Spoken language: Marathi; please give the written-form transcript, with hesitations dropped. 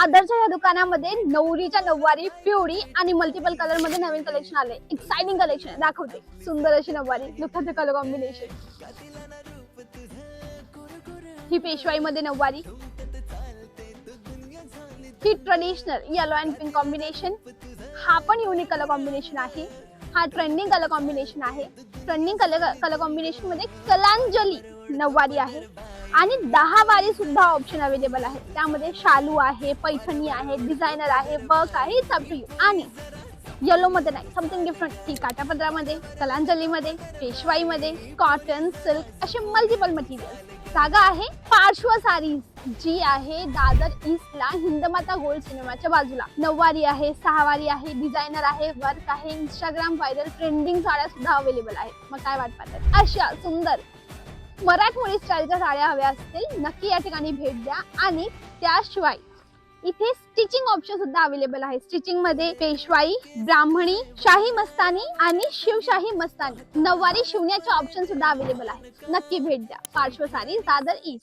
दादरच्या या दुकानामध्ये नवरीच्या नऊवारी पिवळी आणि मल्टिपल कलर मध्ये नवीन कलेक्शन आले. एक्साइटिंग कलेक्शन दाखवते. सुंदर अशी nauvari, look the colour combination. ही पेशवाई मध्ये नऊवारी, ही traditional yellow and pink combination. हा पण युनिक कलर कॉम्बिनेशन आहे. हा ट्रेंडिंग कलर कॉम्बिनेशन आहे. ट्रेंडिंग कलर कॉम्बिनेशन मध्ये कलांजली नऊवारी आहे आणि 10 वारी सुद्धा ऑप्शन अवेलेबल आहे. त्यामध्ये शालू आहे, पैठणी आहे, डिझायनर आहे, वर्क आहे, सब टू यू. आणि येलो मध्ये नाही, समथिंग डिफरंट. ही काठापदरामध्ये, कलांजली मध्ये, पेशवाई मध्ये, कॉटन, सिल्क असे मल्टिपल मटेरियल. जागा आहे पार्श्व सारीज, जी आहे दादर ईस्टला हिंदमाता गोल्ड सिनेमाच्या बाजूला. नऊवारी आहे, सहावारी आहे, डिझायनर आहे, वर्क आहे, इंस्टाग्राम व्हायरल ट्रेंडिंग साड्या सुद्धा अवेलेबल आहेत. मग काय वाट पाहतात? अशा सुंदर मराठमोळी स्टाईलच्या साड्या हव्या असतील नक्की या ठिकाणी भेट द्या. आणि त्याशिवाय इथे स्टिचिंग ऑप्शन सुद्धा अवेलेबल आहे. स्टिचिंग मध्ये पेशवाई, ब्राह्मणी, शाही मस्तानी आणि शिवशाही मस्तानी नऊवारी शिवण्याचे ऑप्शन सुद्धा अवेलेबल आहे. नक्की भेट द्या. पार्श्व सारी दादर ईस्ट.